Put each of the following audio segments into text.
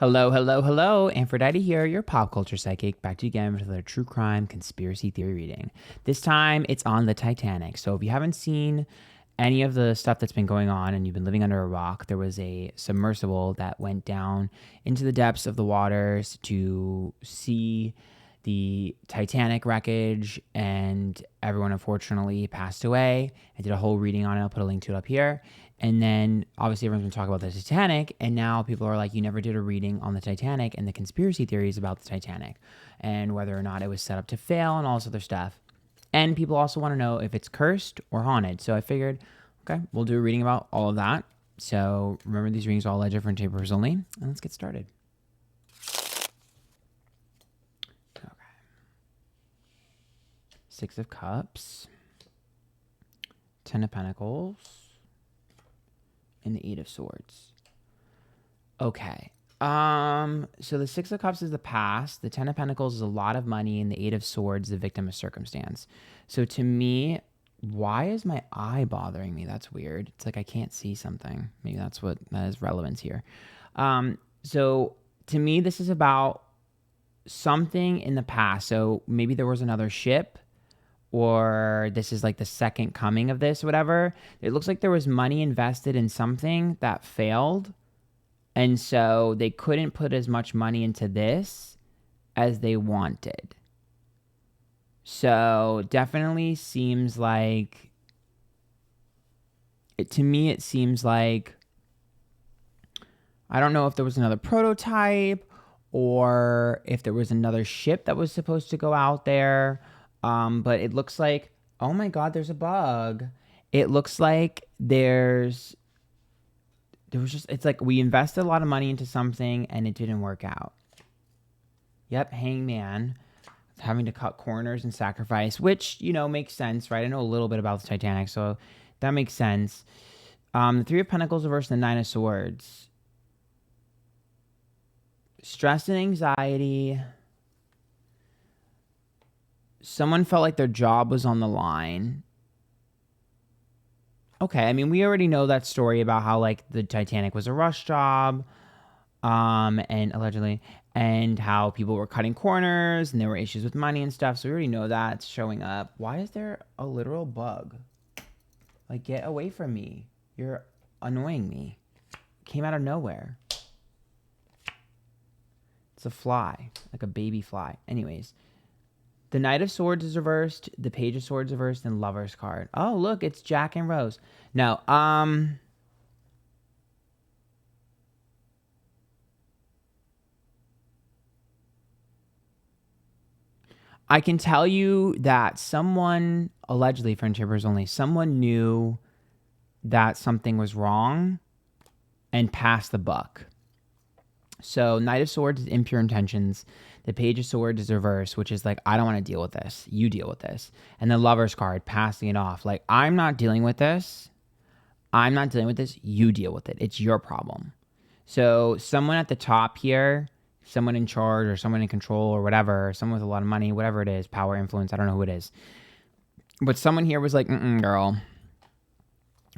Hello, hello, hello. Antphrodite here, your pop culture psychic, back to you again with another true crime conspiracy theory reading. This time it's on the Titanic. So if you haven't seen any of the stuff that's been going on and you've been living under a rock, there was a submersible that went down into the depths of the waters to see the Titanic wreckage, and everyone unfortunately passed away. I did a whole reading on it. I'll put a link to it up here. And then obviously everyone's been talking about the Titanic, and now people are like, you never did a reading on the Titanic and the conspiracy theories about the Titanic and whether or not it was set up to fail and all this other stuff. And people also want to know if it's cursed or haunted. So I figured, okay, we'll do a reading about all of that. So remember, these readings are all ledger for interpreters only. And let's get started. Okay. Six of Cups, Ten of Pentacles, and the Eight of Swords. Okay. So the Six of Cups is the past, the Ten of Pentacles is a lot of money, and the Eight of Swords, the victim of circumstance. So to me, why is my eye bothering me? That's weird. It's like I can't see something. Maybe that is relevance here. So to me, this is about something in the past. So maybe there was another ship, or this is like the second coming of this, whatever. It looks like there was money invested in something that failed. And so they couldn't put as much money into this as they wanted. So definitely seems like, to me, it seems like, I don't know if there was another prototype or if there was another ship that was supposed to go out there. But it looks like, oh my God, there's a bug. It looks like it's like we invested a lot of money into something and it didn't work out. Yep, hangman, having to cut corners and sacrifice, which, makes sense, right? I know a little bit about the Titanic, so that makes sense. The Three of Pentacles reversed, the Nine of Swords. Stress and anxiety. Someone felt like their job was on the line. Okay, I mean, we already know that story about how, like, the Titanic was a rush job, and allegedly, and how people were cutting corners, and there were issues with money and stuff, so we already know that's showing up. Why is there a literal bug? Like, get away from me. You're annoying me. It came out of nowhere. It's a fly, like a baby fly. Anyways. The Knight of Swords is reversed, the Page of Swords reversed, and Lover's card. Oh, look, it's Jack and Rose. No, I can tell you that someone, allegedly for interpreters only, someone knew that something was wrong and passed the buck. So Knight of Swords is impure intentions. The Page of Swords is reverse, which is like, I don't want to deal with this. You deal with this. And the Lover's card, passing it off. Like, I'm not dealing with this. I'm not dealing with this. You deal with it. It's your problem. So someone at the top here, someone in charge or someone in control or whatever, someone with a lot of money, whatever it is, power, influence, I don't know who it is. But someone here was like, girl,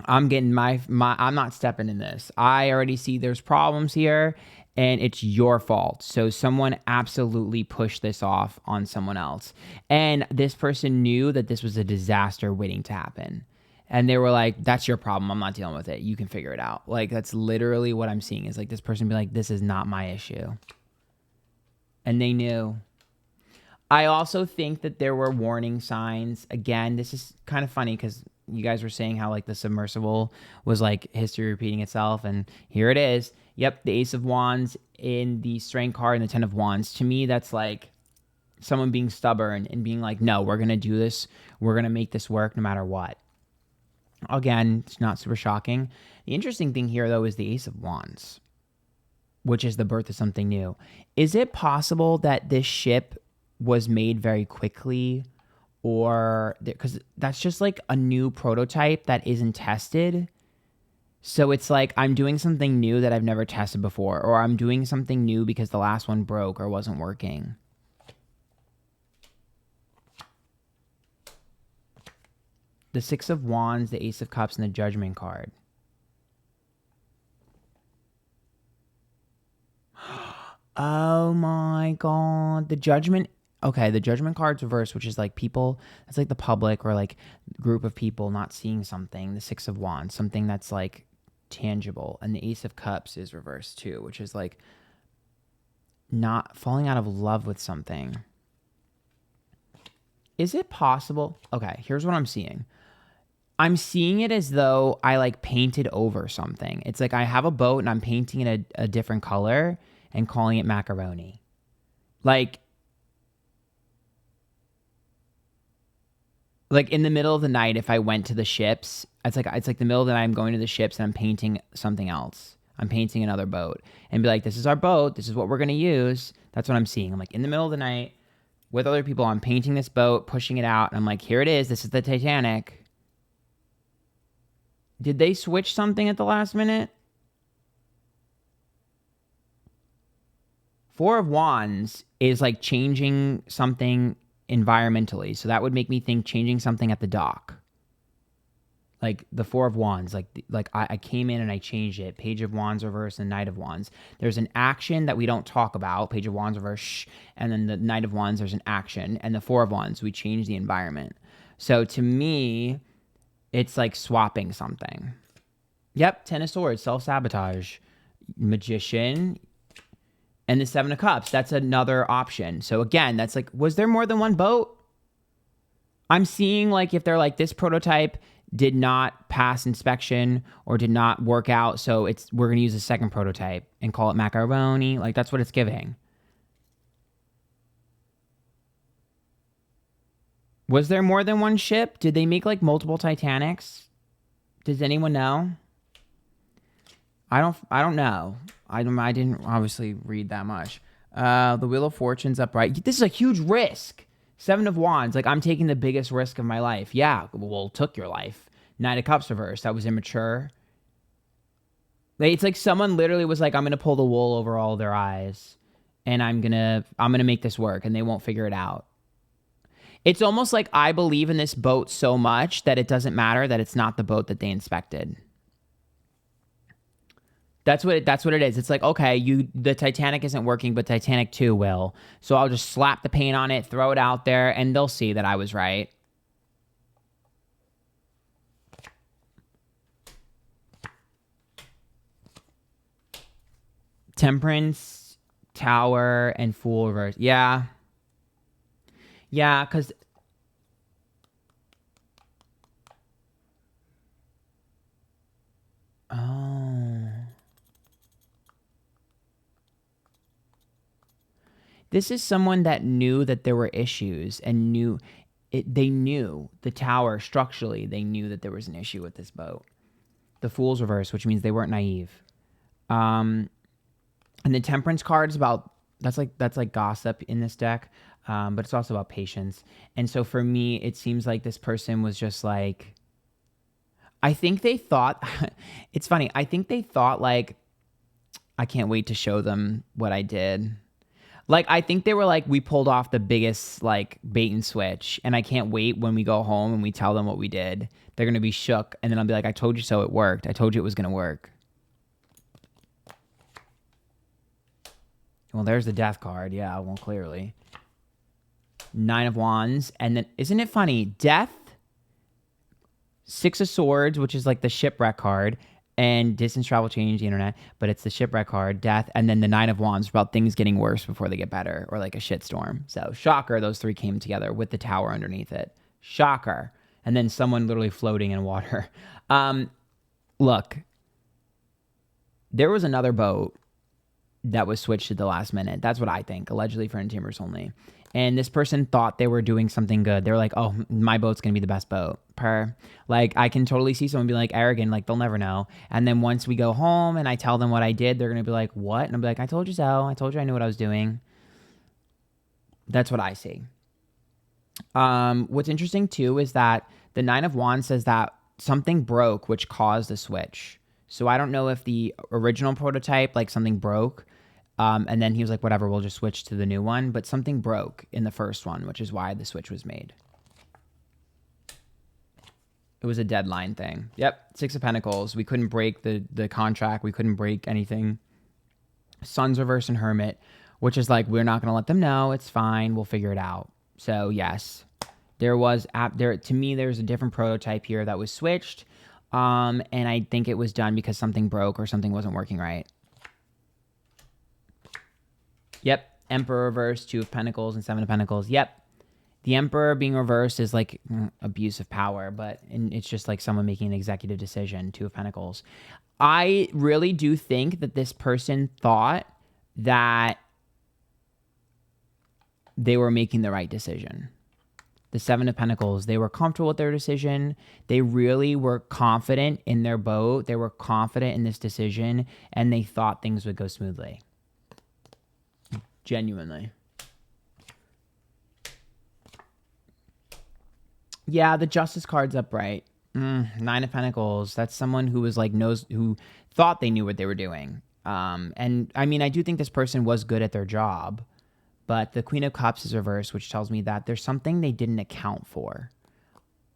I'm getting I'm not stepping in this. I already see there's problems here. And it's your fault. So someone absolutely pushed this off on someone else. And this person knew that this was a disaster waiting to happen. And they were like, that's your problem. I'm not dealing with it. You can figure it out. Like, that's literally what I'm seeing, is like this person be like, this is not my issue. And they knew. I also think that there were warning signs. Again, this is kind of funny because you guys were saying how, like, the submersible was like history repeating itself. And here it is. Yep, the Ace of Wands in the Strength card and the Ten of Wands. To me, that's like someone being stubborn and being like, no, we're going to do this. We're going to make this work no matter what. Again, it's not super shocking. The interesting thing here, though, is the Ace of Wands, which is the birth of something new. Is it possible that this ship was made very quickly, or because that's just like a new prototype that isn't tested? So it's like I'm doing something new that I've never tested before, or I'm doing something new because the last one broke or wasn't working. The Six of Wands, the Ace of Cups, and the Judgment card. Oh my God. The judgment. Okay, the judgment card's reversed, which is like people, that's like the public or like group of people not seeing something. The Six of Wands, something that's like tangible. And the Ace of Cups is reversed too, which is like not falling out of love with something. Is it possible? Okay, here's what I'm seeing. I'm seeing it as though I like painted over something. It's like I have a boat and I'm painting it a different color and calling it macaroni. Like in the middle of the night, if I went to the ships, it's like the middle of the night, I'm going to the ships and I'm painting something else. I'm painting another boat and be like, this is our boat. This is what we're going to use. That's what I'm seeing. I'm like in the middle of the night with other people. I'm painting this boat, pushing it out. And I'm like, here it is. This is the Titanic. Did they switch something at the last minute? Four of Wands is like changing something environmentally. So that would make me think changing something at the dock. Like the Four of Wands, like I came in and I changed it. Page of Wands reverse and Knight of Wands. There's an action that we don't talk about. Page of Wands reverse, shh, and then the Knight of Wands, there's an action. And the Four of Wands, we change the environment. So to me, it's like swapping something. Yep, Ten of Swords, self-sabotage. Magician, and the Seven of Cups, that's another option. So again, that's like, was there more than one boat? I'm seeing like if they're like this prototype did not pass inspection or did not work out, so we're gonna use a second prototype and call it macaroni. Like that's what it's giving. Was there more than one ship? Did they make like multiple Titanics? Does anyone know? I don't know. I didn't obviously read that much. The Wheel of Fortune's upright. This is a huge risk. Seven of Wands. Like, I'm taking the biggest risk of my life. Yeah, well, took your life. Knight of Cups reversed. That was immature. Like, it's like someone literally was like, I'm going to pull the wool over all their eyes. And I'm going to make this work. And they won't figure it out. It's almost like I believe in this boat so much that it doesn't matter that it's not the boat that they inspected. That's what it is. It's like, okay, the Titanic isn't working, but Titanic 2 will. So I'll just slap the paint on it, throw it out there, and they'll see that I was right. Temperance, Tower, and Fool reverse. Yeah. Yeah, because... Oh... This is someone that knew that there were issues and knew it. They knew the Tower structurally. They knew that there was an issue with this boat. The Fool's reverse, which means they weren't naive. And the Temperance card is about that's like gossip in this deck, but it's also about patience. And so for me, it seems like this person was just like. I think they thought. It's funny. I think they thought like, I can't wait to show them what I did. Like, I think they were like, we pulled off the biggest, like, bait and switch. And I can't wait when we go home and we tell them what we did. They're going to be shook. And then I'll be like, I told you so, it worked. I told you it was going to work. Well, there's the Death card. Yeah, well, clearly. Nine of Wands. And then, isn't it funny? Death, Six of Swords, which is like the shipwreck card. And distance travel change the internet, but it's the shipwreck card, death, and then the Nine of Wands about things getting worse before they get better, or like a shitstorm. So shocker, those three came together with the Tower underneath it. Shocker. And then someone literally floating in water. Look, there was another boat that was switched at the last minute. That's what I think, allegedly for Intimers only. And this person thought they were doing something good. They were like, oh, my boat's going to be the best boat. Like, I can totally see someone be like, arrogant, like, they'll never know. And then once we go home and I tell them what I did, they're going to be like, what? And I'll be like, I told you so. I told you I knew what I was doing. That's what I see. What's interesting, too, is that the Nine of Wands says that something broke, which caused the switch. So I don't know if the original prototype, like, something broke. And then he was like, whatever, we'll just switch to the new one. But something broke in the first one, which is why the switch was made. It was a deadline thing. Yep, Six of Pentacles. We couldn't break the contract. We couldn't break anything. Sun's reverse and Hermit. which is like, we're not going to let them know. It's fine. We'll figure it out. So yes, there was to me, there's a different prototype here that was switched. And I think it was done because something broke or something wasn't working right. Yep. Emperor reversed, 2 of Pentacles and 7 of Pentacles. Yep. The Emperor being reversed is like abuse of power, but it's just like someone making an executive decision, 2 of Pentacles. I really do think that this person thought that they were making the right decision. The 7 of Pentacles, they were comfortable with their decision. They really were confident in their boat. They were confident in this decision, and they thought things would go smoothly. Genuinely. Yeah, the Justice card's upright. 9 of Pentacles. That's someone who was like who thought they knew what they were doing. And I mean, I do think this person was good at their job. But the Queen of Cups is reversed, which tells me that there's something they didn't account for.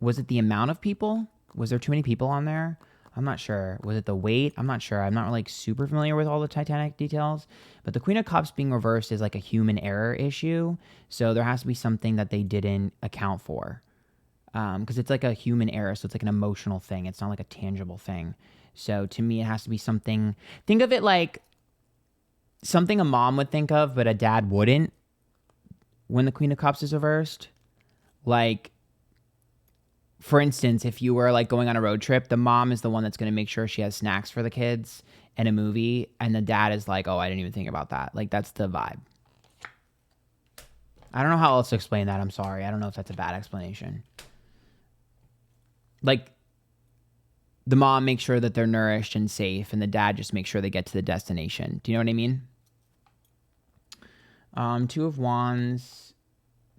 Was it the amount of people? Was there too many people on there? I'm not sure. Was it the weight? I'm not sure. I'm not like super familiar with all the Titanic details. But the Queen of Cups being reversed is like a human error issue. So there has to be something that they didn't account for. Because it's like a human error. So it's like an emotional thing. It's not like a tangible thing. So to me, it has to be something. Think of it like something a mom would think of, but a dad wouldn't when the Queen of Cups is reversed. Like, for instance, if you were like going on a road trip, the mom is the one that's going to make sure she has snacks for the kids and a movie. And the dad is like, oh, I didn't even think about that. Like, that's the vibe. I don't know how else to explain that. I'm sorry. I don't know if that's a bad explanation. Like, the mom makes sure that they're nourished and safe, and the dad just makes sure they get to the destination. Do you know what I mean? 2 of Wands,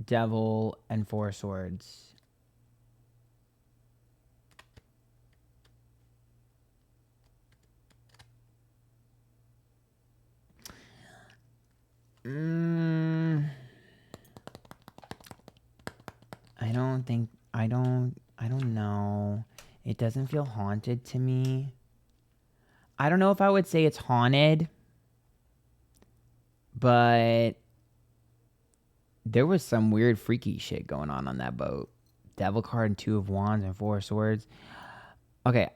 Devil, and 4 of Swords. I don't know. It doesn't feel haunted to me. I don't know if I would say it's haunted, but there was some weird freaky shit going on that boat. Devil card and 2 of Wands and 4 of Swords. Okay.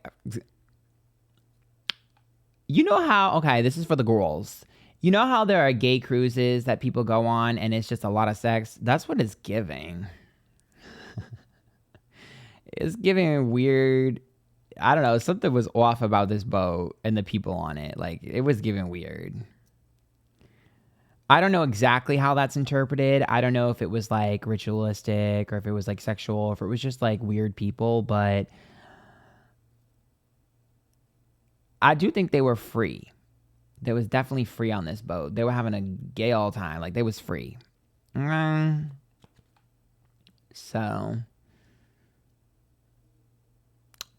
You know how, okay, this is for the girls. You know how there are gay cruises that people go on and it's just a lot of sex? That's what it's giving. It's giving weird. I don't know. Something was off about this boat and the people on it. Like, it was giving weird. I don't know exactly how that's interpreted. I don't know if it was like ritualistic or if it was like sexual, or if it was just like weird people, but I do think they were free. They was definitely free on this boat. They were having a gay all time. Like, they was free. So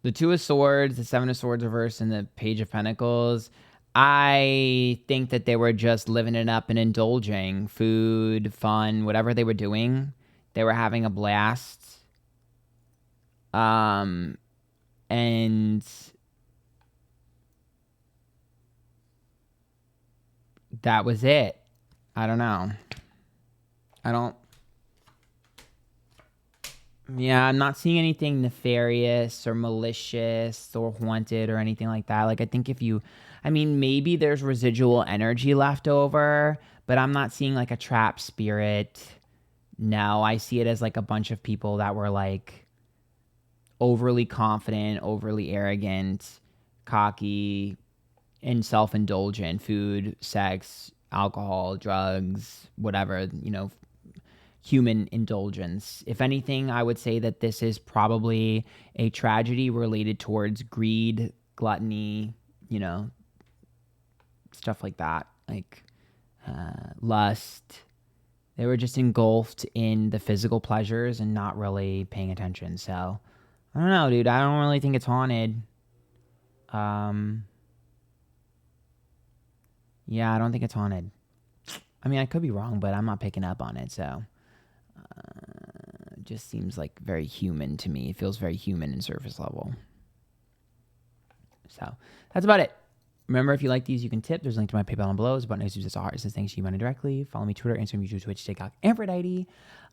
the 2 of Swords, the 7 of Swords reversed, and the Page of Pentacles. I think that they were just living it up and indulging. Food, fun, whatever they were doing. They were having a blast. And that was it. I don't know. Yeah, I'm not seeing anything nefarious or malicious or haunted or anything like that. Like, I think maybe there's residual energy left over, but I'm not seeing like a trap spirit. No, I see it as like a bunch of people that were like overly confident, overly arrogant, cocky, and self-indulgent. Food, sex, alcohol, drugs, whatever, human indulgence. If anything, I would say that this is probably a tragedy related towards greed, gluttony, stuff like that, like lust. They were just engulfed in the physical pleasures and not really paying attention. So I don't know, dude. I don't really think it's haunted. Yeah, I don't think it's haunted. I mean, I could be wrong, but I'm not picking up on it. So it just seems like very human to me. It feels very human and surface level. So that's about it. Remember, if you like these, you can tip. There's a link to my PayPal and below. It's about nice use heart. It says thanks to you money directly. Follow me Twitter, Instagram, YouTube, Twitch, TikTok, Antphrodite.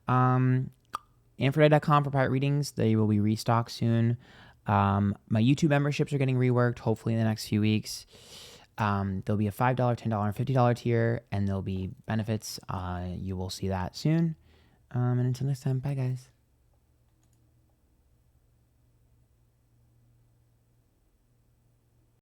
Antphrodite.com for private readings. They will be restocked soon. My YouTube memberships are getting reworked, hopefully in the next few weeks. There'll be a $5, $10, and $50 tier, and there'll be benefits. You will see that soon. And until next time, bye guys.